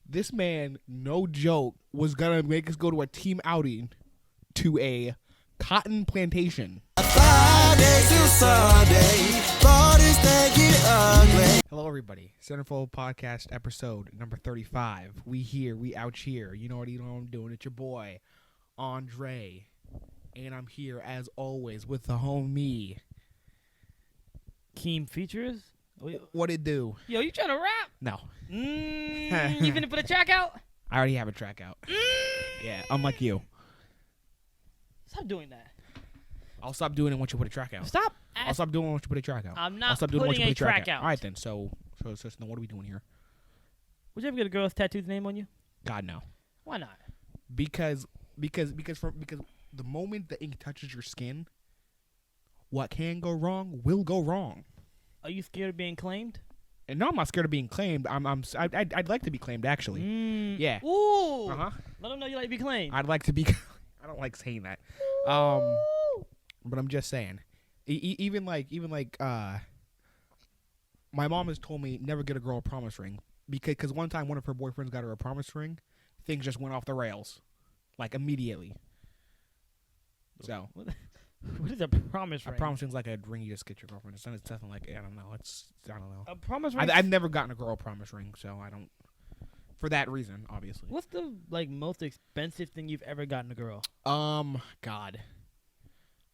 This man, no joke, was going to make us go to a team outing to a cotton plantation. Hello, everybody. Centerfold Podcast episode number 35. We here, we out here. You know what I'm doing. It's your boy, Andre. And I'm here, as always, with the homie. Keem Features? What it do? Yo, you trying to rap? No. You finna put a track out? I already have a track out. Yeah, unlike you. Stop doing that. I'll stop doing it once you put a track out. I'll stop doing it once you put a track out. I'm not I'll stop doing it once you putting put a track out. All right, then. So what are we doing here? Would you ever get a girl's tattooed name on you? God, no. Why not? Because the moment the ink touches your skin, what can go wrong will go wrong. Are you scared of being claimed? And no, I'm not scared of being claimed. I'd like to be claimed, actually. Yeah. Ooh. Uh-huh. Let them know you like to be claimed. I'd like to be. I don't like saying that. But I'm just saying. Even like, my mom has told me never get a girl a promise ring because one time one of her boyfriends got her a promise ring, things just went off the rails, like immediately. So. What is a promise ring? A promise ring's like a ring you just get your girlfriend. It's nothing like, I don't know. I don't know. A promise ring? I've never gotten a girl a promise ring, so I don't. For that reason, obviously. What's the most expensive thing you've ever gotten a girl? God.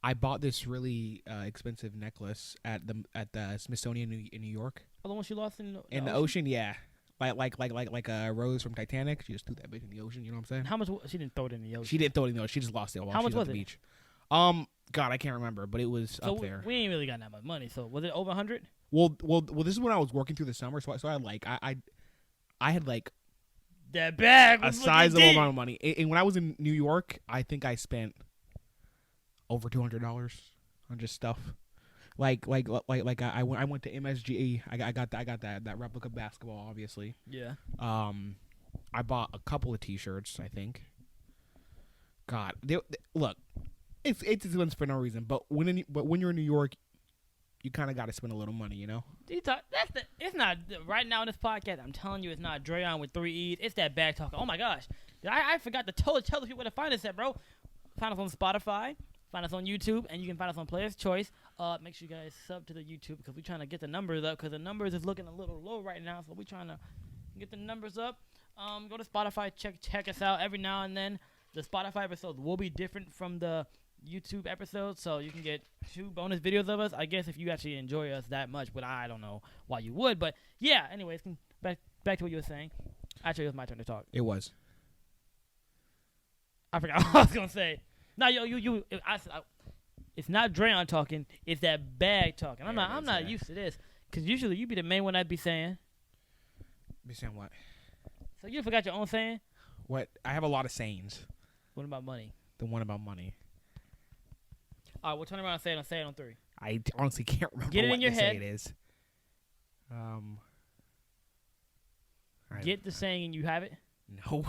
I bought this really expensive necklace at the Smithsonian in New York. Oh, the one she lost in the ocean? Yeah. Like a Rose from Titanic. She just threw that bitch in the ocean. You know what I'm saying? How much? She didn't throw it in the ocean. She didn't throw it in the ocean. She just lost it while she was at the beach. God, I can't remember, but it was up there. We ain't really got that much money. So was it over 100? Well, this is when I was working through the summer, so I had like that bag a sizable amount of money. And when I was in New York, I think I spent over $200 on just stuff. I went to MSG. I got that replica basketball, obviously. Yeah. I bought a couple of T-shirts, I think. God, look. It's expensive for no reason, but when you're in New York, you kind of got to spend a little money, you know. It's not right now in this podcast. I'm telling you, it's not Drayon with 3 E's. It's that bag talk. Oh my gosh, I forgot to tell the people where to find us at, bro. Find us on Spotify, find us on YouTube, and you can find us on Player's Choice. Make sure you guys sub to the YouTube because we're trying to get the numbers up because the numbers is looking a little low right now, so we're trying to get the numbers up. Go to Spotify, check us out every now and then. The Spotify episodes will be different from the YouTube episodes, so you can get 2 bonus videos of us. I guess if you actually enjoy us that much, but I don't know why you would. But yeah, anyways, back to what you were saying. Actually, it was my turn to talk. It was. I forgot what I was gonna say. No, it's not Drayon talking. It's that bag talking. I'm not used to this because usually you be the main one I'd be saying. Be saying what? So you forgot your own saying? What? I have a lot of sayings. What about money? The one about money. All right, we'll turn around and say it on 3. I honestly can't remember Get it what in your head. It is. Get the saying and you have it? No.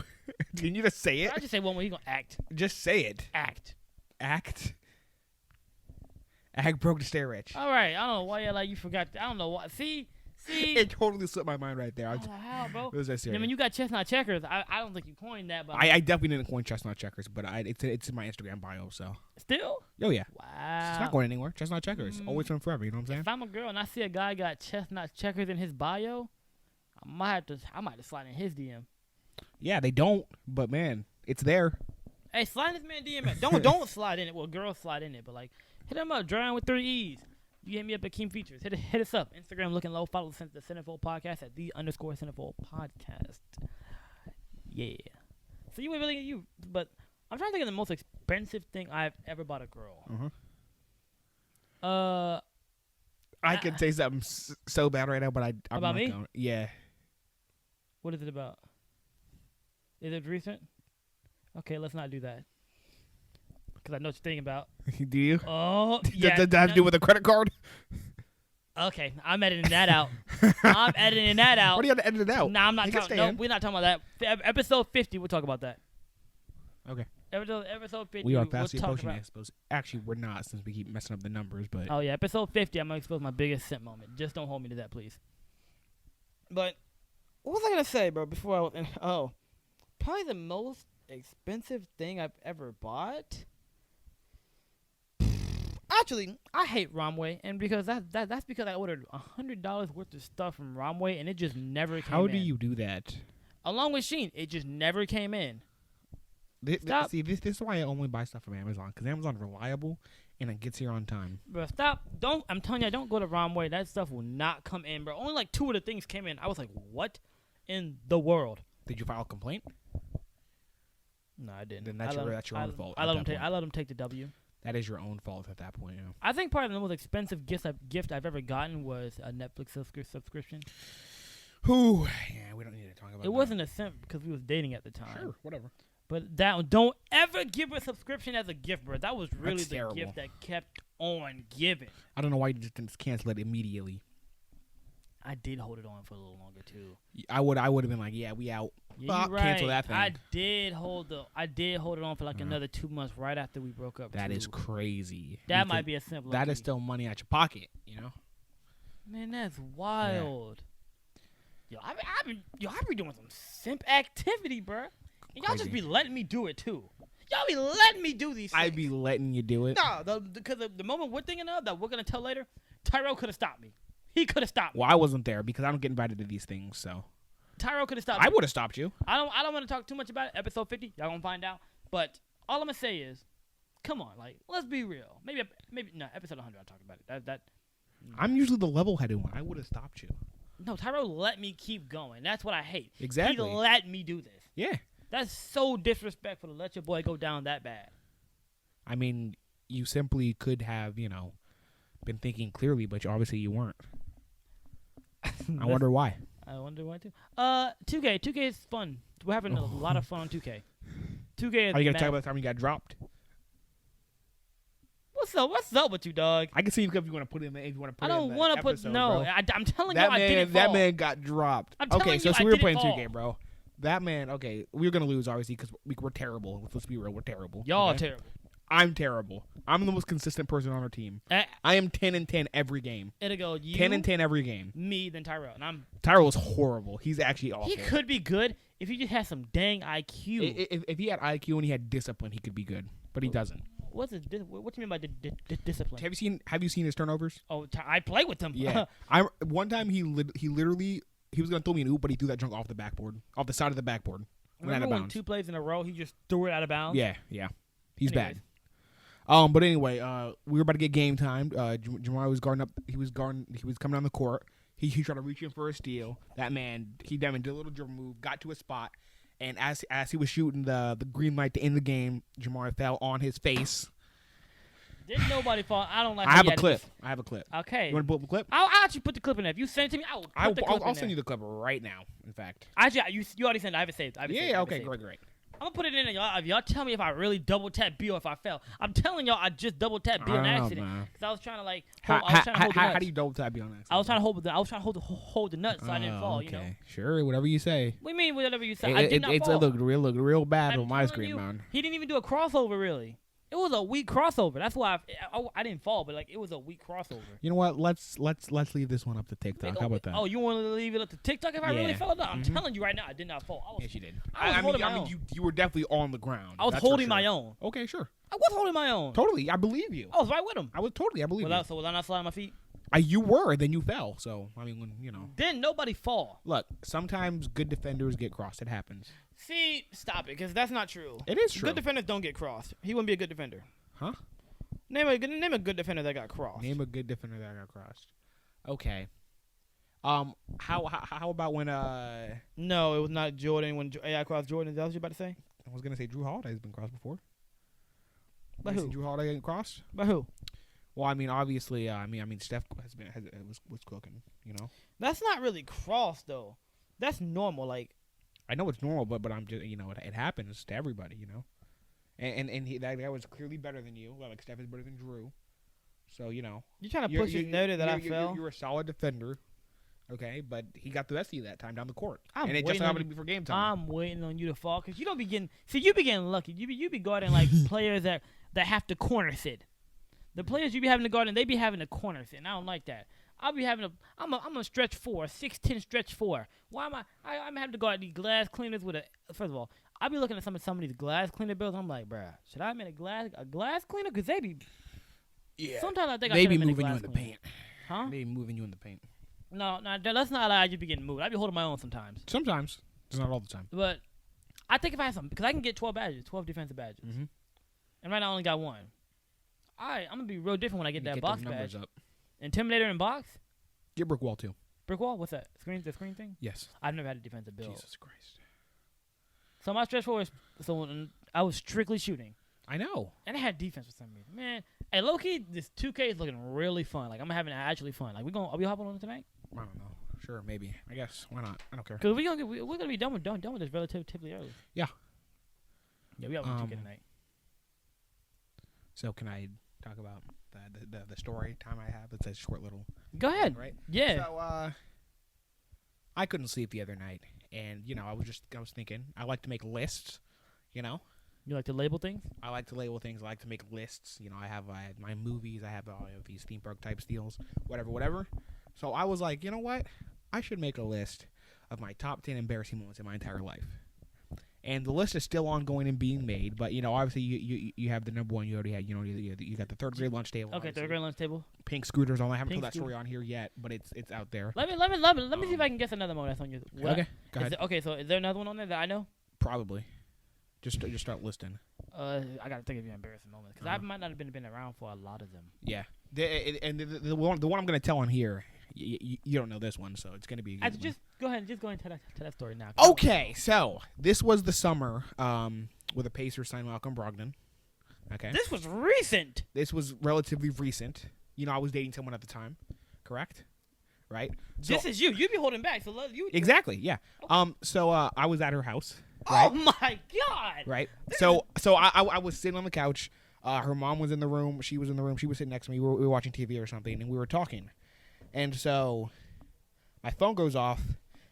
Can you just say it? I just say one more. You're going to act. Just say it. Act. Act broke to stay rich. All right. I don't know why you forgot. I don't know why. See? It totally slipped my mind right there. I don't know how, bro. What was I saying? I mean, you got chestnut checkers. I don't think you coined that. But I definitely didn't coin chestnut checkers, but it's in my Instagram bio, so. Still? Oh, yeah. Wow. It's not going anywhere. Chestnut checkers. Always and forever, you know what I'm saying? If I'm a girl and I see a guy got chestnut checkers in his bio, I might have to slide in his DM. Yeah, they don't, but man, it's there. Hey, slide in this man DM. Don't slide in it. Well, girls slide in it, but hit him up. Drayon with 3 E's. You hit me up at Keem Features. Hit us up. Instagram looking low. Follow the Centerfold Podcast at _Centerfold Podcast. Yeah. So you ain't really but I'm trying to think of the most expensive thing I've ever bought a girl. I could say something so bad right now, but I'm about not me? going. Yeah. What is it about? Is it recent? Okay, let's not do that. Because I know what you're thinking about. Do you? Oh, yeah. Does that have to do with a credit card? Okay, I'm editing that out. I'm editing that out. What do you have to edit it out? Nah, I'm not talking. No, we're not talking about that. Episode 50, we'll talk about that. Okay. Episode 50. We are fast we'll approaching, I suppose. Actually, we're not since we keep messing up the numbers. But oh yeah, episode 50. I'm gonna expose my biggest simp moment. Just don't hold me to that, please. But What was I gonna say, bro? Before I was probably the most expensive thing I've ever bought. Actually, I hate Romway, and because that's because I ordered $100 worth of stuff from Romway, and it just never came in. How do you do that? Along with Shein, it just never came in. See, this is why I only buy stuff from Amazon, because Amazon's reliable and it gets here on time. Bro, stop! I'm telling you, don't go to Romway. That stuff will not come in, bro. Only like 2 of the things came in. I was like, what in the world? Did you file a complaint? No, I didn't. Then that's your own fault. I let them take the W. That is your own fault at that point. Yeah. I think probably the most expensive gift I've ever gotten was a Netflix subscription. Whew. Yeah, we don't need to talk about that. It wasn't a simp because we was dating at the time. Sure, whatever. But don't ever give a subscription as a gift, bro. That was really That's the terrible. gift that kept on giving. I don't know why you just didn't cancel it immediately. I did hold it on for a little longer too. I would have been like, yeah, we out. Yeah, you're right. Cancel that thing. I did hold it on for like another 2 months right after we broke up. That is crazy. That might be a simple. That is still money out your pocket, you know. Man, that's wild. Yeah. Yo, I be doing some simp activity, bro. And y'all just be letting me do it too. Y'all be letting me do these things. I be letting you do it. No, because the moment we're thinking of that we're gonna tell later, Tyrell could have stopped me. He could have stopped me. Well, I wasn't there because I don't get invited to these things, so. Tyrell could have stopped me. I would have stopped you. I don't want to talk too much about it. Episode 50, y'all gonna find out. But all I'm gonna say is, come on, like, let's be real. Maybe no, episode 100 I'll talk about it. I'm usually the level-headed one. I would have stopped you. No, Tyrell let me keep going. That's what I hate. Exactly. He let me do this. Yeah. That's so disrespectful to let your boy go down that bad. I mean, you simply could have, been thinking clearly, but obviously you weren't. I wonder why. I wonder why too. 2K is fun. We're having a lot of fun on 2K. 2K is. Are you gonna talk about the time you got dropped? What's up with you, dog? I can see if you want to put in. If you want to put. I don't want to put. No, I'm telling you, I didn't fall. That man got dropped. I'm telling so you, we were I playing didn't 2K, bro. That man. Okay, we were gonna lose obviously because we're terrible. Let's be real, we're terrible. Y'all okay? are terrible. I'm terrible. I'm the most consistent person on our team. I am 10-10 every game. It'll go you 10-10 every game. Me, then Tyrell, and Tyrell is horrible. He's actually awful. He could be good if he just had some dang IQ. If he had IQ and he had discipline, he could be good, but he doesn't. What do you mean by discipline? Have you seen his turnovers? Oh, I play with him. Yeah. One time he literally was gonna throw me an oop, but he threw that junk off the side of the backboard. Remember when 2 plays in a row he just threw it out of bounds? Yeah. He's bad. But anyway, we were about to get game time. Jamar was guarding up. He was coming down the court. He tried to reach in for a steal. That man, he did a little dribble move, got to a spot, and as he was shooting the green light to end the game, Jamar fell on his face. Didn't nobody fall? I don't like. I have a clip. Okay. You want to pull up the clip? I'll actually put the clip in there. If you send it to me, I'll send you the clip right now. In fact. Actually, you already sent it. I have it saved. Okay, great. I'm gonna put it in there, y'all. If y'all tell me if I really double tap B or if I fell, I'm telling y'all I just double tap B on accident because I was trying to like. Hold the nuts. How do you double tap B on accident? I was trying to hold the nuts so I didn't fall. Okay. You know. Sure, whatever you say. What do you mean whatever you say? I did not fall. It looked real bad on my screen, man. He didn't even do a crossover really. It was a weak crossover. That's why I didn't fall, but like it was a weak crossover. You know what? Let's leave this one up to TikTok. How about that? Oh, you want to leave it up to TikTok if I really fell? No, I'm telling you right now, I did not fall. Yes, you did. I mean, you were definitely on the ground. I was holding my own. Okay, sure. I was holding my own. Totally, I believe you. I was right with him. I believe you. So was I not sliding my feet? You were, then you fell. So I mean, Didn't nobody fall? Look, sometimes good defenders get crossed. It happens. See, stop it, because that's not true. It is true. Good defenders don't get crossed. He wouldn't be a good defender. Huh? Name a good defender that got crossed. Name a good defender that got crossed. Okay. How about when No, it was not Jordan when AI crossed Jordan. Is that what you about to say? I was gonna say Drew Holiday's been crossed before. By who? Drew Holiday getting crossed? By who? Well, I mean, obviously, Steph was cooking. That's not really crossed though. That's normal. Like, I know it's normal, but I'm just it happens to everybody. And that guy was clearly better than you. Well, like Steph is better than Drew. So you're trying to push his narrative that I fell. You're a solid defender. Okay, but he got the best of you that time down the court. And it just happened to be for game time. I'm waiting on you to fall because you don't be getting. See, you be getting lucky. You be guarding like players that have to corner sit. The players you be having to guard and they be having to corner sit. And I don't like that. I'll be having I'm a stretch 4, 6'10" stretch 4. Why am I'm having to go out these glass cleaners with first of all, I'll be looking at some of these glass cleaner bills. I'm like, bruh, should I have been a glass cleaner? Because they be, sometimes I think I should have been a glass cleaner. Maybe moving you in the paint. Huh? Maybe moving you in the paint. No, let's not lie. I just be getting moved. I be holding my own sometimes. Sometimes. It's not all the time. But I think if I had some, because I can get 12 badges, 12 defensive badges. Mm-hmm. And right now I only got 1. I'm going to be real different when I get that box badge. Up. Intimidator and box? Get brick wall, too. Brick wall? What's that? The screen thing? Yes. I've never had a defensive build. Jesus Christ. So my stretch 4 I was strictly shooting. I know. And I had defense for some reason. Man, hey, low-key, this 2K is looking really fun. Like, I'm having actually fun. Like, are we hopping on it tonight? I don't know. Sure, maybe. I guess. Why not? I don't care. Because we're gonna be done with this relatively early. Yeah. Yeah, we have 2K tonight. So can I talk about the story time I have? It's a short little. Go ahead. Right. Yeah. So I couldn't sleep the other night, and I was thinking I like to make lists. You like to label things? I like to label things. I like to make lists. I have my movies. I have all of these theme park type steals. Whatever. So I was like, you know what? I should make a list of my top 10 embarrassing moments in my entire life. And the list is still ongoing and being made, but obviously you have the number one you already had. You got the third grade lunch table. Okay, third grade lunch table. Pink scooters. I haven't told that story on here yet, but it's out there. Let me see if I can guess another moment that's on your. What? Okay, go ahead. So is there another one on there that I know? Probably. Just start listing. I gotta think of your embarrassing moments because I might not have been around for a lot of them. Yeah, the one I'm gonna tell on here. You don't know this one, so it's gonna be. Just go ahead and tell that story now. Okay, so this was the summer with the Pacers signed Malcolm Brogdon. Okay, this was recent. This was relatively recent. I was dating someone at the time, correct? Right. So, this is you. You be holding back, so you. Exactly. Yeah. Okay. So I was at her house. Right? Oh my God! Right. So I was sitting on the couch. Her mom was in the room. She was in the room. She was sitting next to me. We were watching TV or something, and we were talking. And so my phone goes off,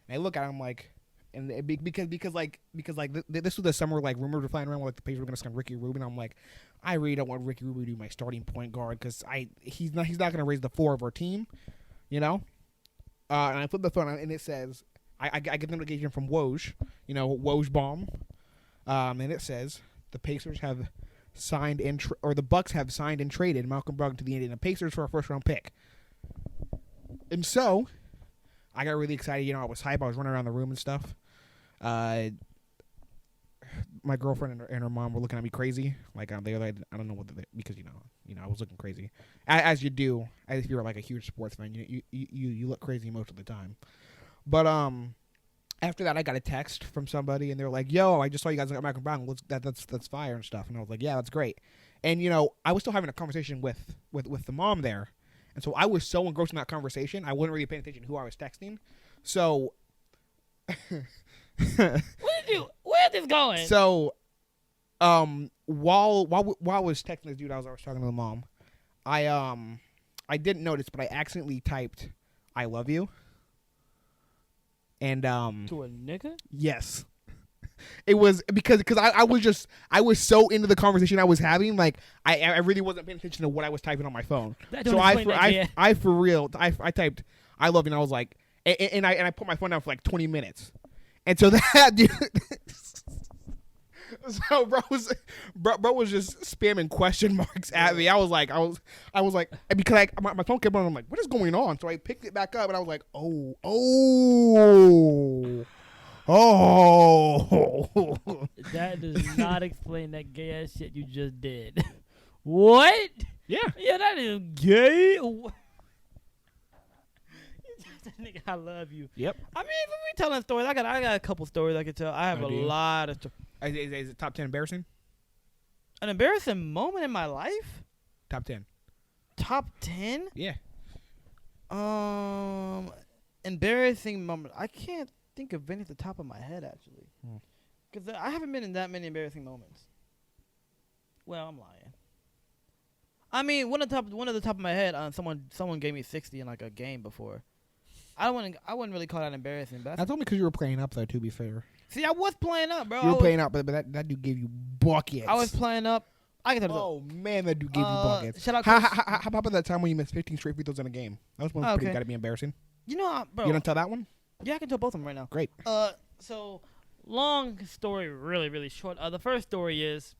and I look at it. I'm like, and because this was the summer like rumors were flying around like the Pacers were going to sign Ricky Rubin. I'm like, I really don't want Ricky Rubin to be my starting point guard because he's not going to raise the floor of our team, And I flip the phone and it says. I get the notification from Woj, Woj bomb, and it says the Pacers have signed or the Bucks have signed and traded Malcolm Brogdon to the Indiana Pacers for a first-round pick. And so, I got really excited. I was hype. I was running around the room and stuff. My girlfriend and her mom were looking at me crazy. Like they were like, I don't know what because I was looking crazy, as you do, as if you're like a huge sports fan. You look crazy most of the time. But after that, I got a text from somebody, and they were like, "Yo, I just saw you guys got Malcolm Brown. That's fire and stuff." And I was like, "Yeah, that's great." And I was still having a conversation with the mom there, and so I was so engrossed in that conversation, I wasn't really paying attention to who I was texting. So, where is this going? So, while I was texting this dude, I was talking to the mom. I didn't notice, but I accidentally typed, "I love you." And to a nigga? Yes. It was because I was so into the conversation I was having, like I really wasn't paying attention to what I was typing on my phone. So I for real I typed "I love you" and I was like and I put my phone down for like 20 minutes. And so that dude so bro was just spamming question marks at me. I was like because my phone kept on. I'm like, what is going on? So I picked it back up and I was like, oh. That does not explain that gay ass shit you just did. What? Yeah. Yeah, that is gay. Nigga, I love you. Yep. I mean, if we telling stories, I got a couple stories I could tell. I have a lot of stories. Is it top 10 embarrassing? An embarrassing moment in my life? Top 10. Top 10? Yeah. Embarrassing moment. I can't think of any at the top of my head, actually. Because I haven't been in that many embarrassing moments. Well, I'm lying. I mean, one of the top of my head, someone gave me 60 in like a game before. I wouldn't really call that embarrassing. But that's only because you were playing up, though. To be fair, see, I was playing up, bro. You were playing up, but that dude gave you buckets. I was playing up. I can tell you. Oh man, that dude gave you buckets. Shout out How about that time when you missed 15 straight free throws in a game? That was okay. pretty gotta be embarrassing. You know, bro. You don't tell that one? Yeah, I can tell both of them right now. Great. So long story, really, really short. The first story is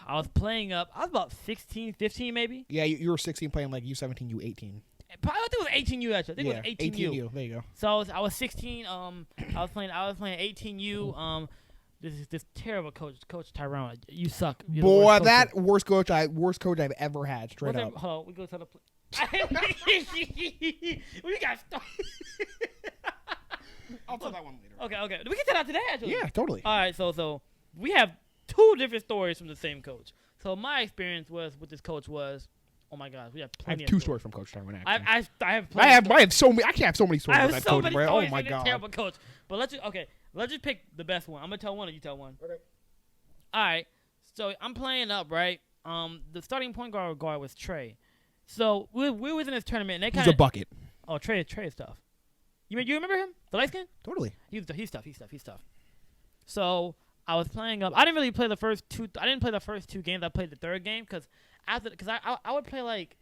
I was playing up. I was about 16, 15 maybe. Yeah, you were 16 playing like U17, U18. I think it was 18U actually. I think it was 18U. There you go. So I was 16. I was playing 18U. This terrible coach Tyrone. You suck. You're Boy, that worst coach I've ever had. Straight up. Hold on, we go to the. We got started. I'll tell that one later. Okay. We can tell that today actually. Yeah, totally. All right, so we have two different stories from the same coach. So my experience with this coach was, oh my gosh, we have I have plenty. two stories from Coach Tyrone. I have. I have so many. I can't have so many stories I have with that so coach, many bro. stories Oh my with this god. terrible coach. But let's just pick the best one. I'm gonna tell one, or you tell one. Okay. All right. So I'm playing up, right? The starting point guard was Trey. So we was in this tournament, and they kind He's of a bucket. Oh, Trey is tough. You remember him? The light skin? Totally. He's tough. So I was playing up. I didn't really play the first two. I didn't play the first two games. I played the third game because I would play like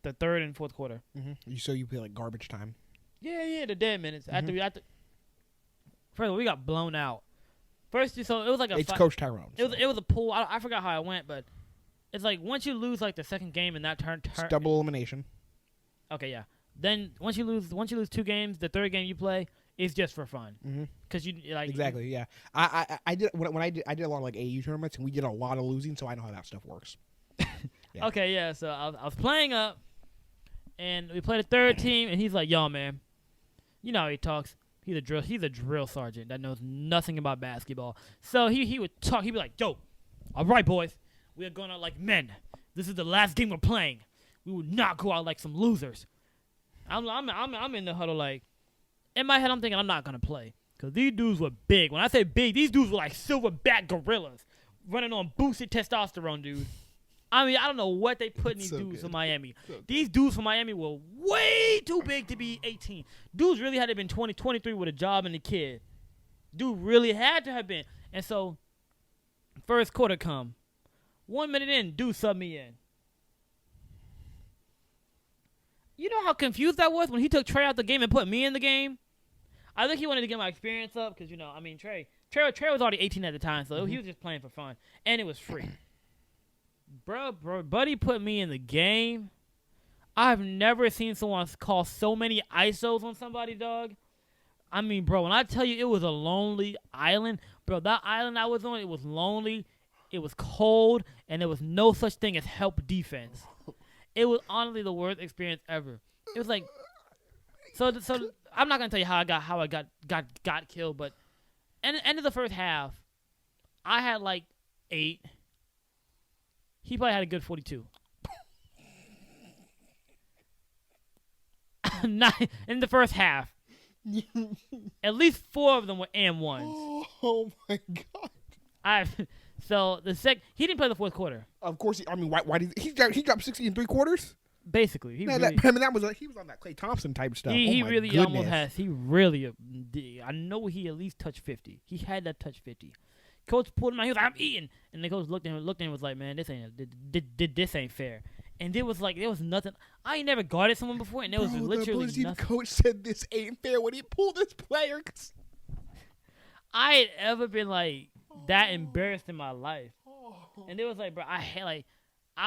the third and fourth quarter. Mm-hmm. So you play like garbage time. Yeah, the dead minutes. Mm-hmm. After first of all, we got blown out. So it was like It's Coach Tyrone. It was a pool. I forgot how I went, but it's like once you lose like the second game in that turn. Double elimination. Okay, yeah. Then once you lose two games, the third game you play is just for fun. Mm-hmm. Cause you like exactly, yeah. I did when I did a lot of like AU tournaments, and we did a lot of losing, so I know how that stuff works. Yeah. Okay, yeah. So I was playing up, and we played a third team, and he's like, "Yo, man, you know how he talks. He's a drill sergeant that knows nothing about basketball. So he would talk. He'd be like, "Yo, all right, boys, we are going out like men. This is the last game we're playing. We will not go out like some losers." I'm in the huddle like, in my head I'm thinking I'm not gonna play because these dudes were big. When I say big, these dudes were like silverback gorillas running on boosted testosterone, dude. I mean, I don't know what they put in these dudes from Miami. These dudes from Miami were way too big to be 18. Dudes really had to have been 20, 23 with a job and a kid. Dude really had to have been. And so, first quarter come. 1 minute in, dude sub me in. You know how confused I was when he took Trey out the game and put me in the game? I think he wanted to get my experience up because, I mean, Trey was already 18 at the time, so he was just playing for fun. And it was free. Bro, buddy put me in the game. I've never seen someone call so many ISOs on somebody, dog. I mean, bro, when I tell you it was a lonely island, bro, that island I was on, it was lonely, it was cold, and there was no such thing as help defense. It was honestly the worst experience ever. It was like, so I'm not gonna tell you how I got killed, but end of the first half, I had like 8. He probably had a good 42. In the first half, at least 4 of them were M1s. Oh my god! He didn't play the fourth quarter. Of course, why did he dropped 60 in 3/4? Basically, he was on that Klay Thompson type stuff. He really almost has. He really, I know he at least touched 50. He had that touch 50. Coach pulled him out. He was like, "I'm eating," and the coach looked at him and was like, "Man, this ain't fair." And there was nothing. I ain't never guarded someone before, and there was literally nothing. Coach said this ain't fair when he pulled his player. I had ever been like that embarrassed in my life, and it was like, bro, I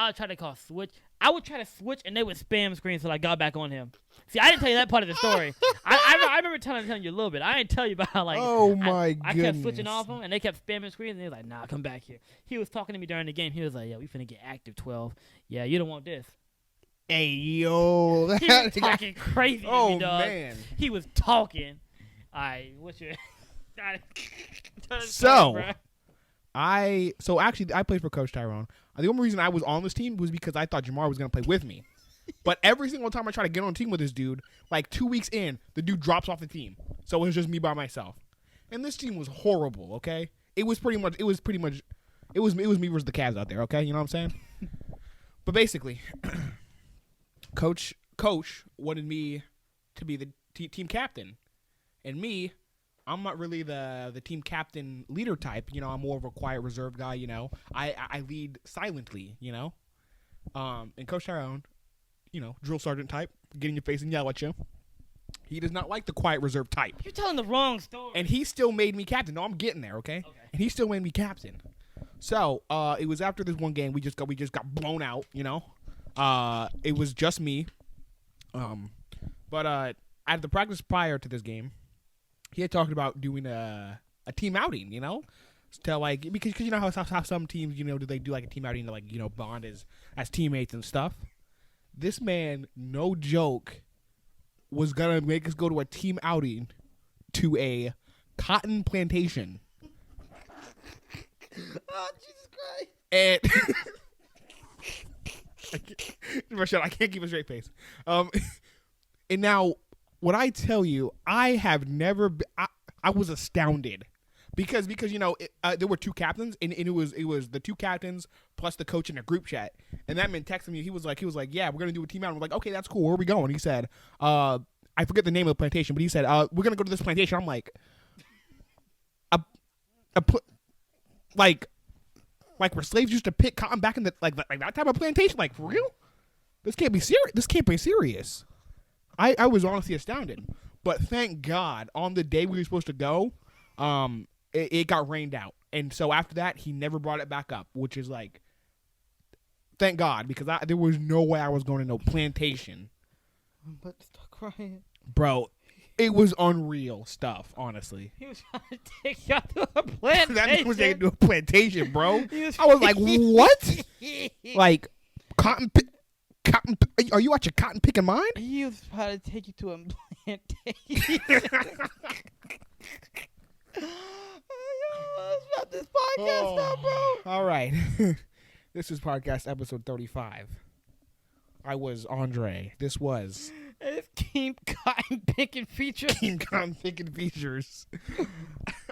would try to call switch. I would try to switch, and they would spam screen until I got back on him. See, I didn't tell you that part of the story. I remember telling you a little bit. I didn't tell you about how, like, I kept switching off them, and they kept spamming screens, and he was like, "Nah, come back here." He was talking to me during the game. He was like, "Yeah, we finna get active 12. Yeah, you don't want this." Hey, yo. He was talking crazy to me, dog. Man. He was talking. All right, what's your... Actually, I played for Coach Tyrone. The only reason I was on this team was because I thought Jamar was going to play with me. But every single time I try to get on a team with this dude, like 2 weeks in, the dude drops off the team. So it was just me by myself. And this team was horrible, okay? It was me versus the Cavs out there, okay? You know what I'm saying? But basically, Coach wanted me to be the team captain. And me, I'm not really the team captain leader type. You know, I'm more of a quiet, reserved guy. You know, I lead silently. You know, and Coach Tyrone, you know, drill sergeant type, get in your face and yell at you. He does not like the quiet, reserved type. You're telling the wrong story. And he still made me captain. No, I'm getting there, okay? And he still made me captain. So it was after this one game we just got blown out. You know, it was just me. But at the practice prior to this game, he had talked about doing a team outing. You know, to like because you know how some teams, you know, do they do like a team outing to like, you know, bond as teammates and stuff. This man, no joke, was gonna make us go to a team outing to a cotton plantation. Oh, Jesus Christ! And I can't keep a straight face. And now, what I tell you, I have never been, I was astounded because you know there were two captains and it was the two captains plus the coach in a group chat, and that man texted me. He was like, yeah, we're gonna do a team out. I'm like, okay, that's cool. Where are we going? He said, I forget the name of the plantation, but he said, we're gonna go to this plantation. I'm like, like where slaves used to pick cotton back in the like that type of plantation. Like, for real? This can't be serious. This can't be serious. I was honestly astounded. But thank God, on the day we were supposed to go, it got rained out. And so after that, he never brought it back up, which is like, thank God, because there was no way I was going to no plantation. I'm about to start crying. Bro, it was unreal stuff, honestly. He was trying to take you out to a plantation. That man was taking to a plantation, bro. I was like, what? Like, cotton. Are you out your cotton picking mind? He was trying to take you to a plantation. Let's wrap this podcast up, bro. All right. This is podcast episode 35. I was Andre. This was It's Team Cotton Picking Features. Team Cotton Picking Features.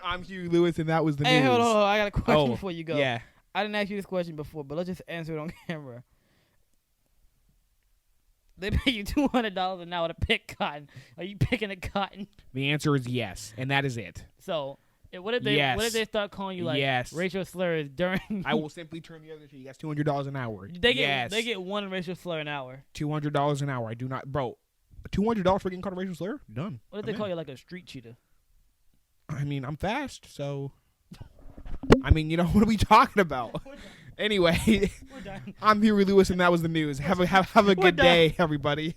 I'm Hugh Lewis, and that was the news. Hey, hold on. I got a question before you go. Yeah. I didn't ask you this question before, but let's just answer it on camera. They pay you $200 an hour to pick cotton. Are you picking the cotton? The answer is yes, and that is it. So, what if they start calling you like racial slurs during? I will simply turn the other cheek. That's $200 an hour. They get one racial slur an hour. $200 an hour. I do not, bro. $200 for getting called a racial slur? Done. What if they call you like a street cheater? I mean, I'm fast, so. I mean, you know, what are we talking about? Anyway, I'm Huey Lewis, and that was the news. Have a good day, everybody.